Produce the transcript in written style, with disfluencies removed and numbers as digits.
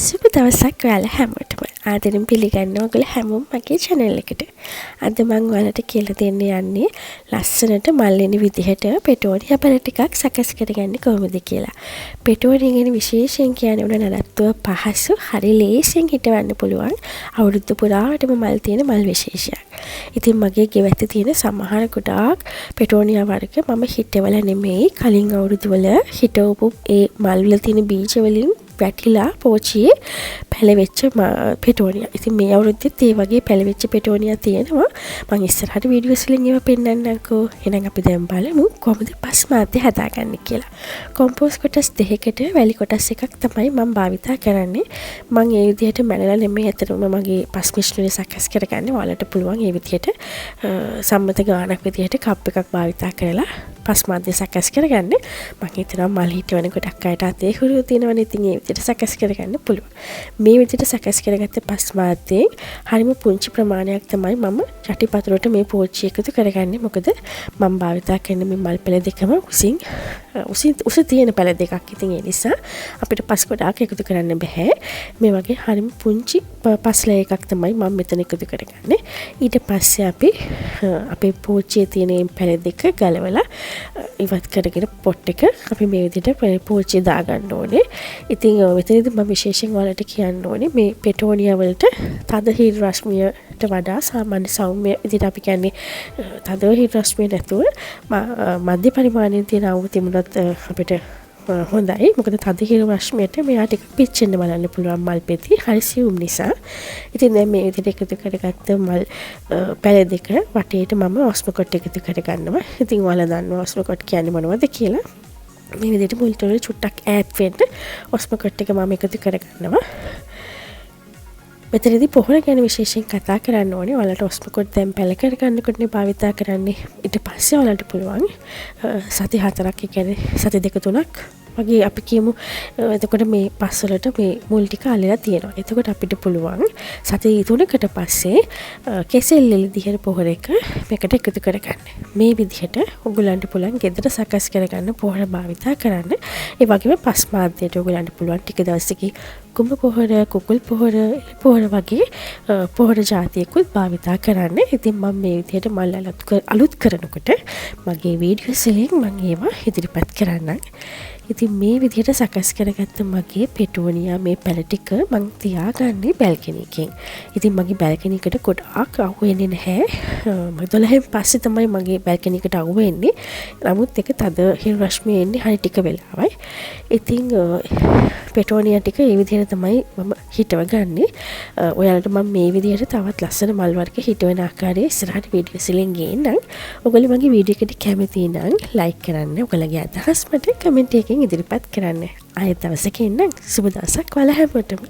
සුබ දවසක් ඔයාලා හැමෝටම. ආදරෙන් පිළිගන්නවා ඔයගොල්ලෝ හැමෝම මගේ channel එකට. අද මම ඔයාලට කියලා දෙන්න යන්නේ ලස්සනට මල් වෙන විදිහට පෙටෝනියා පැල ටිකක් සකස් කරගන්නේ කොහොමද කියලා. පෙටෝනියා ගැන විශේෂයෙන් කියන්නේ උන නඩත්තුව පහසු, හරි ලේසියෙන් හිටවන්න පුළුවන්. අවුරුදු පුරාවටම මල් තියෙන මල් විශේෂයක්. ඉතින් මගේ ගෙවැත්තේ තියෙන සමහර ගොඩාක් පෙටෝනියා වර්ග මම හිටවල නෙමෙයි කලින් අවුරුදු වල හිටවපු ඒ මල් වල තියෙන බීජ වලින් වැටිලා පෝචියේ පැලවෙච්ච පෙටෝනියා. ඉතින් මේ අවුරුද්දෙත් ඒ වගේ පැලවෙච්ච පෙටෝනියා තියෙනවා. මම ඉස්සරහට වීඩියෝස් වලින් ඒවා පෙන්නන්නම්කෝ. එහෙනම් අපි දැන් බලමු කොහොමද පස් මාධ්‍ය හදාගන්නේ කියලා. කොම්පෝස්ට් කොටස් දෙකකට වැලි කොටස් එකක් තමයි මම භාවිතා කරන්නේ. මම ඒ විදිහට මැනලා නෙමෙයි අතරම මගේ පස් මිශ්‍රණය සකස් කරගන්නේ. ඔයාලට පුළුවන් ඒ විදිහට සම්මත ගානක් විදිහට කප් එකක් භාවිතා කරලා පස් මාධ්‍ය සකස් කරගන්න. මම හිතනවා මල් හිටවන ගොඩක් අයට අතේ හුරු තියෙනවනේ. ඉතින් ඒ විදිහට සකස් කරගන්න පුළුවන්. මේ විදිහට සකස් කරගත්ත පස් මාධ්‍යයෙන් හරිම පුංචි ප්‍රමාණයක් තමයි මම යටිපතුලට මේ පෝච්චි එකතු කරගන්නේ. මොකද මම භාවිතා කරන මේ මල් පැල දෙකම උස තියෙන පැල දෙකක්. ඉතින් ඒ නිසා අපිට පස් ගොඩාක් එකතු කරන්න බෑ. මේ වගේ හරිම පුංචි පස්ලා එකක් තමයි මම මෙතන එකතු කරගන්නේ. ඊට පස්සේ අපි අපේ පෝච්චියේ තියෙන පැල දෙක ගලවලා ඉවත් කරගෙන පොට් එක අපි මේ විදිහට පෝච්චිය දාගන්න ඕනේ. ඉතින් මෙතනදී මම විශේෂයෙන් ඔයාලට කියන්න ඕනේ මේ පෙටෝනියා වලට තද හිල් රශ්මියට වඩා සාමාන්‍ය සෞම්‍ය විදිහට අපි කියන්නේ තද හිල් රශ්මිය නැතුව මධ්‍ය පරිමාණයෙන් තියෙන අවු තිබුණත් අපිට හොඳයි. මොකද තද හිල් රශ්මියට මෙයා ටිකක් පිච්චෙන්න බලන්න පුළුවන් මල් පෙති හරි සියුම් නිසා. ඉතින් දැන් මේ විදිහට එකතු කරගත්ත මල් පැල දෙක වටේට මම ඔස්මොකොට් එකතු කරගන්නවා. ඉතින් ඔයාලා දන්නවා ඔස්මොකොට් කියන්නේ මොනවද කියලා. මේ විදිහට මුල් තොරේ චුට්ටක් ඈත් වෙන්න ඔස්මොකොට් එක මම එකතු කරගන්නවා. මෙතනදී පොහොර ගැන විශේෂයෙන් කතා කරන්න ඕනේ. ඔයාලට ඔස්මොකොට් දැන් පැල කරගන්නකොටනේ භාවිතා කරන්නේ. ඊට පස්සේ ඔයාලට පුළුවන් සති 4ක් කියන්නේ සති 2-3ක් වගේ අපි කියමු. එතකොට මේ පස්වලට මේ මුල් ටික අල්ලලා තියෙනවා. එතකොට අපිට පුළුවන් සති 3කට පස්සේ කෙසෙල් එළි දිහර පොහොර එක මේකට එකතු කරගන්න. මේ විදිහට ඔයගලන්ට පුළුවන් ගෙදර සකස් කරගන්න පොහොර භාවිතා කරන්න. ඒ වගේම පස් මාධ්‍යයට ඔයගලන්ට පුළුවන් ටික දවසකින් කුඹ පොහොර, කුකුල් පොහොර වගේ පොහොර જાතියකුත් භාවිතා කරන්න. ඉතින් මම මේ විදිහට මල් අලුත් කරනකොට මගේ වීඩියෝස් වලින් මම ඒවා ඉදිරිපත් කරන්නම්. ඉතින් මේ විදිහට සකස් කරගත්ත මගේ පෙටෝනියා මේ පැල ටික මම තියාගන්නේ බැල්කනි එකෙන්. ඉතින් මගේ බැල්කනි එකට ගොඩාක් අවු වෙන්නේ නැහැ. මම 12න් පස්සේ තමයි මගේ බැල්කනි එකට අවු වෙන්නේ. නමුත් ඒක තද හිල් රශ්මිය එන්නේ හරි ටික වෙලාවයි. ඉතින් පෙටෝනියා ටික මේ විදිහට තමයි මම හිටව ගන්නෙ. ඔයාලට මම මේ විදිහට තවත් ලස්සන මල් වර්ග හිටවන ආකාරයේ ඉස්සරහට වීඩියෝස් වලින් ගේන්නම්. ඔයගොල්ලෝ මගේ වීඩියෝ එකට කැමති නම් ලයික් කරන්න. ඔයගොල්ලෝගේ අදහස් මට කමෙන්ට් එකෙන් ඉදිරිපත් කරන්න. ආයෙත් දවසක ඉන්නම්. සුබ දවසක් ඔයාලා හැමෝටම.